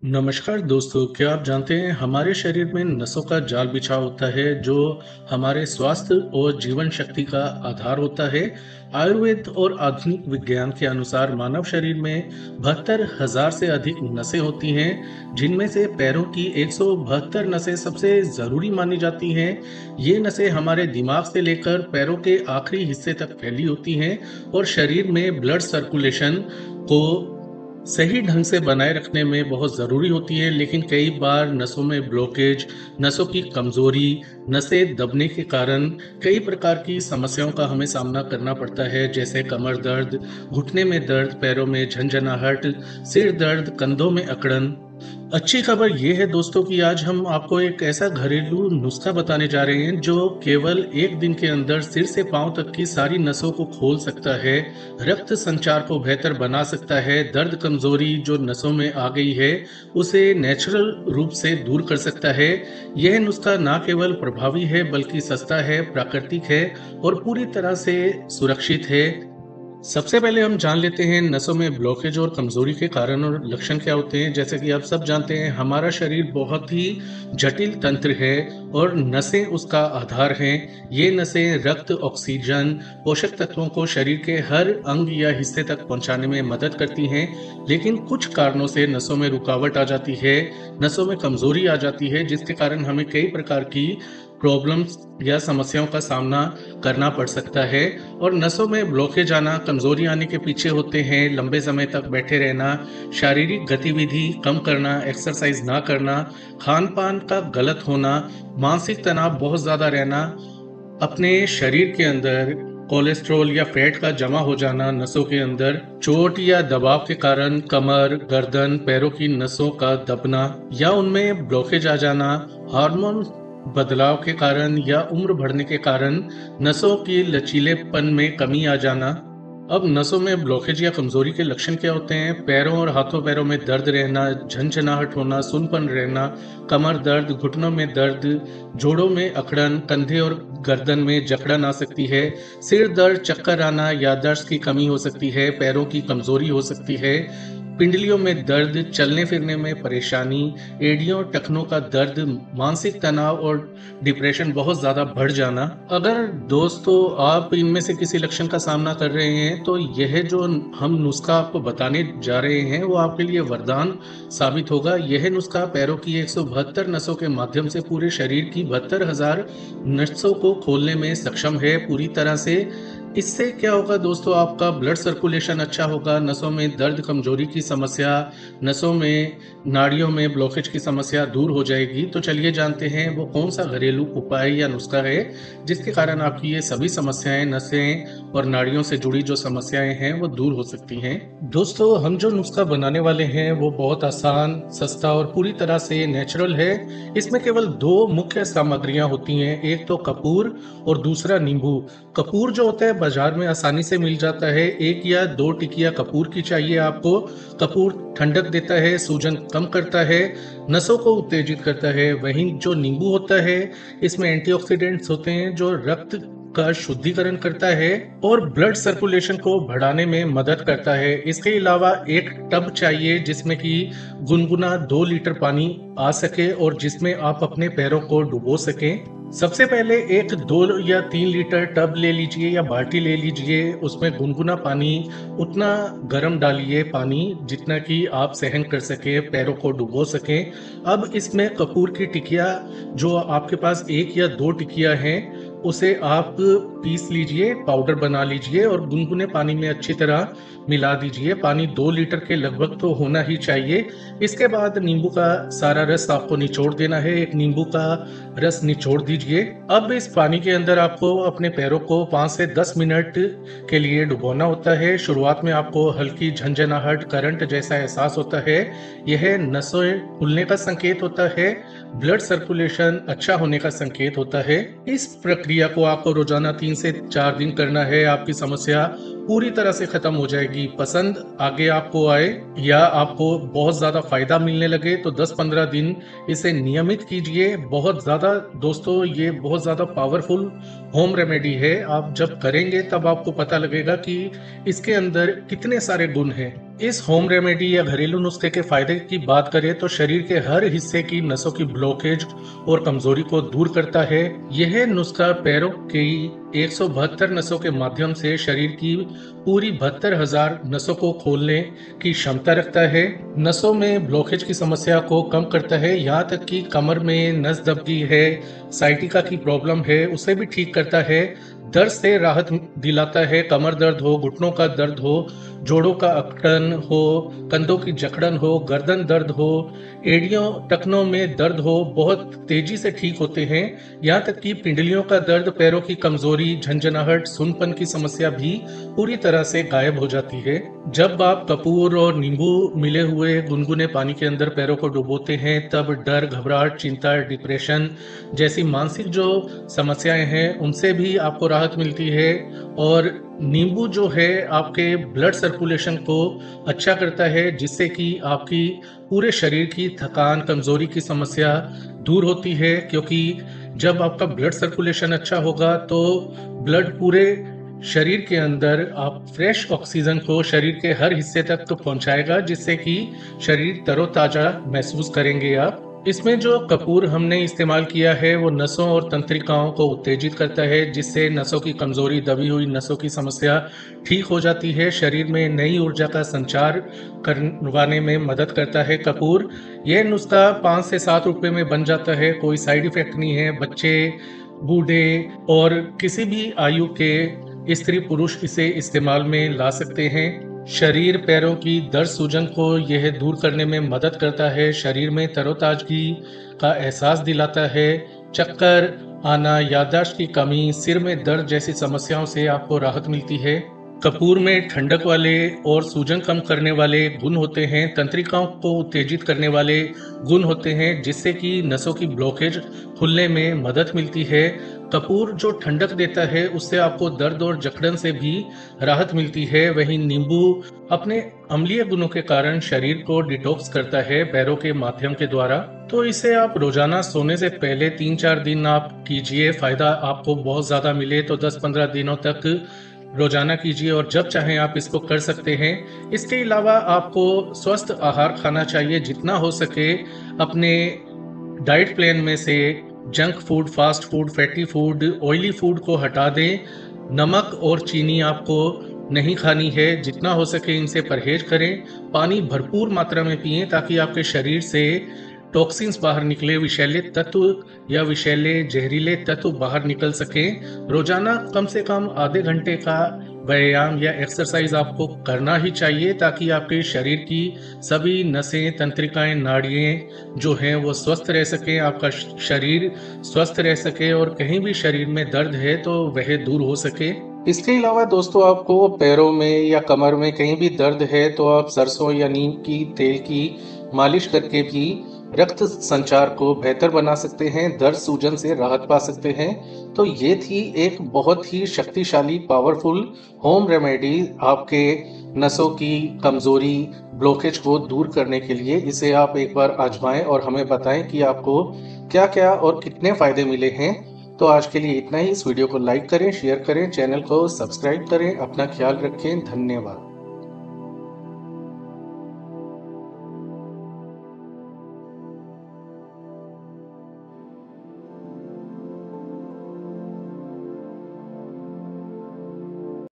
नमस्कार दोस्तों, क्या आप जानते हैं हमारे शरीर में नसों का जाल बिछा होता है जो हमारे स्वास्थ्य और जीवन शक्ति का आधार होता है। आयुर्वेद और आधुनिक विज्ञान के अनुसार मानव शरीर में 72,000 से अधिक नसें होती हैं, जिनमें से पैरों की 172 नसें सबसे जरूरी मानी जाती हैं। ये नसें हमारे दिमाग से लेकर पैरों के आखिरी हिस्से तक फैली होती हैं और शरीर में ब्लड सर्कुलेशन को सही ढंग से बनाए रखने में बहुत ज़रूरी होती है। लेकिन कई बार नसों में ब्लॉकेज, नसों की कमज़ोरी, नसें दबने के कारण कई प्रकार की समस्याओं का हमें सामना करना पड़ता है, जैसे कमर दर्द, घुटने में दर्द, पैरों में झंझनाहट, सिर दर्द, कंधों में अकड़न। अच्छी खबर ये है दोस्तों कि आज हम आपको एक ऐसा घरेलू नुस्खा बताने जा रहे हैं जो केवल एक दिन के अंदर सिर से पांव तक की सारी नसों को खोल सकता है, रक्त संचार को बेहतर बना सकता है, दर्द कमजोरी जो नसों में आ गई है उसे नेचुरल रूप से दूर कर सकता है। यह नुस्खा ना केवल प्रभावी है बल्कि सस्ता है, प्राकृतिक है और पूरी तरह से सुरक्षित है। सबसे पहले हम जान लेते हैं नसों में ब्लॉकेज और कमजोरी के कारण और लक्षण क्या होते हैं। जैसे कि आप सब जानते हैं हमारा शरीर बहुत ही जटिल तंत्र है और नसें उसका आधार हैं। ये नसें रक्त, ऑक्सीजन, पोषक तत्वों को शरीर के हर अंग या हिस्से तक पहुंचाने में मदद करती हैं। लेकिन कुछ कारणों से नसों में रुकावट आ जाती है, नसों में कमजोरी आ जाती है, जिसके कारण हमें कई प्रकार की प्रॉब्लम्स या समस्याओं का सामना करना पड़ सकता है। और नसों में ब्लॉकेज आना, कमजोरी आने के पीछे होते हैं लंबे समय तक बैठे रहना, शारीरिक गतिविधि कम करना, एक्सरसाइज ना करना, खान पान का गलत होना, मानसिक तनाव बहुत ज्यादा रहना, अपने शरीर के अंदर कोलेस्ट्रॉल या फैट का जमा हो जाना, नसों के अंदर चोट या दबाव के कारण कमर, गर्दन, पैरों की नसों का दबना या उनमें ब्लॉकेज आ जाना, हार्मोन बदलाव के कारण या उम्र बढ़ने के कारण नसों की लचीलेपन में कमी आ जाना। अब नसों में ब्लॉकेज या कमजोरी के लक्षण क्या होते हैं? पैरों और हाथों पैरों में दर्द रहना, झंझनाहट होना, सुनपन रहना, कमर दर्द, घुटनों में दर्द, जोड़ों में अकड़न, कंधे और गर्दन में जकड़न आ सकती है, सिर दर्द, चक्कर आना, याददाश्त की कमी हो सकती है, पैरों की कमजोरी हो सकती है, पिंडलियों में दर्द, चलने फिरने में परेशानी, एड़ियों टखनों का दर्द, मानसिक तनाव और डिप्रेशन बहुत ज्यादा बढ़ जाना। अगर दोस्तों आप इनमें से किसी लक्षण का सामना कर रहे हैं तो यह जो हम नुस्खा आपको बताने जा रहे हैं वो आपके लिए वरदान साबित होगा। यह नुस्खा पैरों की 172 नसों के माध्यम से पूरे शरीर की 72,000 नसों को खोलने में सक्षम है पूरी तरह से। इससे क्या होगा दोस्तों, आपका ब्लड सर्कुलेशन अच्छा होगा, नसों में दर्द कमजोरी की समस्या, नसों में नाड़ियों में ब्लॉकेज की समस्या दूर हो जाएगी। तो चलिए जानते हैं वो कौन सा घरेलू उपाय या नुस्खा है जिसके कारण आपकी ये सभी समस्याएं, नसें और नाड़ियों से जुड़ी जो समस्याएं हैं वो दूर हो सकती हैं। दोस्तों हम जो नुस्खा बनाने वाले हैं वो बहुत आसान, सस्ता और पूरी तरह से नेचुरल है। इसमें केवल दो मुख्य सामग्रियां होती हैं, एक तो कपूर और दूसरा नींबू। कपूर जो होता है बाजार में आसानी से मिल जाता है, एक या दो टिकिया कपूर की चाहिए आपको। कपूर ठंडक देता है, सूजन कम करता है, नसों को उत्तेजित करता है। वहीं जो नींबू होता है इसमें एंटीऑक्सीडेंट्स होते हैं जो रक्त का शुद्धिकरण करता है और ब्लड सर्कुलेशन को बढ़ाने में मदद करता है। इसके अलावा एक टब चाहिए जिसमें कि गुनगुना 2 लीटर पानी आ सके और जिसमें आप अपने पैरों को डुबो सकें। सबसे पहले एक 2 या 3 लीटर टब ले लीजिए या बाल्टी ले लीजिए, उसमें गुनगुना पानी उतना गर्म डालिए, पानी जितना कि आप सहन कर सके, पैरों को डुबो सकें। अब इसमें कपूर की टिकिया, जो आपके पास एक या दो टिकिया हैं उसे आप पीस लीजिए, पाउडर बना लीजिए और गुनगुने पानी में अच्छी तरह मिला दीजिए। पानी 2 लीटर के लगभग तो होना ही चाहिए। इसके बाद नींबू का सारा रस आपको निचोड़ देना है, एक नींबू का रस निचोड़ दीजिए। अब इस पानी के अंदर आपको अपने पैरों को 5 से 10 मिनट के लिए डुबोना होता है। शुरुआत में आपको हल्की झंझनाहट, करंट जैसा एहसास होता है, यह नसें खुलने का संकेत होता है, ब्लड सर्कुलेशन अच्छा होने का संकेत होता है। इस प्रक्रिया को आपको रोजाना 3 से 4 दिन करना है, आपकी समस्या पूरी तरह से खत्म हो जाएगी। पसंद आगे आपको आए या आपको बहुत ज्यादा फायदा मिलने लगे तो 10-15 दिन इसे नियमित कीजिए। बहुत ज्यादा दोस्तों ये बहुत ज्यादा पावरफुल होम रेमेडी है। आप जब करेंगे तब आपको पता लगेगा कि इसके अंदर कितने सारे गुण हैं। इस होम रेमेडी या घरेलू नुस्खे के फायदे की बात करें तो शरीर के हर हिस्से की नसों की ब्लॉकेज और कमजोरी को दूर करता है। यह नुस्खा पैरों की 172 नसों के माध्यम से शरीर की पूरी 72,000 नसों को खोलने की क्षमता रखता है। नसों में ब्लॉकेज की समस्या को कम करता है, यहाँ तक कि कमर में नस दबी है, साइटिका की प्रॉब्लम है, उसे भी ठीक करता है। दर्द से राहत दिलाता है, कमर दर्द हो, घुटनों का दर्द हो, जोड़ों का अकड़न हो, कंधों की जकड़न हो, गर्दन दर्द हो, एड़ियों टखनों में दर्द हो, बहुत तेजी से ठीक होते हैं। यहाँ तक कि पिंडलियों का दर्द, पैरों की कमजोरी, झंझनाहट, सुनपन की समस्या भी पूरी तरह से गायब हो जाती है। जब आप कपूर और नींबू मिले हुए गुनगुने पानी के अंदर पैरों को डुबोते हैं, तब डर, घबराहट, चिंता, डिप्रेशन जैसी मानसिक जो समस्याएं हैं उनसे भी आपको राहत मिलती है। और नींबू जो है आपके ब्लड सर्कुलेशन को अच्छा करता है, जिससे कि आपकी पूरे शरीर की थकान, कमजोरी की समस्या दूर होती है। क्योंकि जब आपका ब्लड सर्कुलेशन अच्छा होगा तो ब्लड पूरे शरीर के अंदर आप फ्रेश ऑक्सीजन को शरीर के हर हिस्से तक तो पहुंचाएगा, जिससे कि शरीर तरोताजा महसूस करेंगे आप। इसमें जो कपूर हमने इस्तेमाल किया है वो नसों और तंत्रिकाओं को उत्तेजित करता है, जिससे नसों की कमजोरी, दबी हुई नसों की समस्या ठीक हो जाती है। शरीर में नई ऊर्जा का संचार करवाने में मदद करता है कपूर। यह नुस्खा 5 से 7 रुपए में बन जाता है, कोई साइड इफेक्ट नहीं है। बच्चे, बूढ़े और किसी भी आयु के स्त्री पुरुष इसे इस्तेमाल में ला सकते हैं। शरीर, पैरों की दर्द, सूजन को यह दूर करने में मदद करता है। शरीर में तरोताजगी का एहसास दिलाता है। चक्कर आना, याददाश्त की कमी, सिर में दर्द जैसी समस्याओं से आपको राहत मिलती है। कपूर में ठंडक वाले और सूजन कम करने वाले गुण होते हैं, तंत्रिकाओं को उत्तेजित करने वाले गुण होते हैं, जिससे कि नसों की ब्लॉकेज खुलने में मदद मिलती है। कपूर जो ठंडक देता है उससे आपको दर्द और जकड़न से भी राहत मिलती है। वहीं नींबू अपने अम्लीय गुणों के कारण शरीर को डिटॉक्स करता है पैरों के माध्यम के द्वारा। तो इसे आप रोजाना सोने से पहले 3-4 दिन आप कीजिए, फायदा आपको बहुत ज्यादा मिले तो 10-15 दिनों तक रोजाना कीजिए और जब चाहें आप इसको कर सकते हैं। इसके अलावा आपको स्वस्थ आहार खाना चाहिए, जितना हो सके अपने डाइट प्लान में से junk food, fast food, fatty food, oily food को हटा दें। नमक और चीनी आपको नहीं खानी है, जितना हो सके इनसे परहेज करें। पानी भरपूर मात्रा में पिएं ताकि आपके शरीर से टॉक्सिन्स बाहर निकले, विषैले तत्व या विषैले जहरीले तत्व बाहर निकल सकें। रोजाना कम से कम आधे घंटे का व्यायाम या एक्सरसाइज आपको करना ही चाहिए, ताकि आपके शरीर की सभी नसें, तंत्रिकाएं, नाड़ियां जो हैं वो स्वस्थ रह सके, आपका शरीर स्वस्थ रह सके और कहीं भी शरीर में दर्द है तो वह दूर हो सके। इसके अलावा दोस्तों, आपको पैरों में या कमर में कहीं भी दर्द है तो आप सरसों या नीम की तेल की मालिश करके भी रक्त संचार को बेहतर बना सकते हैं, दर्द, सूजन से राहत पा सकते हैं। तो ये थी एक बहुत ही शक्तिशाली, पावरफुल होम रेमेडी आपके नसों की कमजोरी, ब्लॉकेज को दूर करने के लिए। इसे आप एक बार आजमाएं और हमें बताएं कि आपको क्या क्या और कितने फायदे मिले हैं। तो आज के लिए इतना ही। इस वीडियो को लाइक करें, शेयर करें, चैनल को सब्सक्राइब करें। अपना ख्याल रखें। धन्यवाद।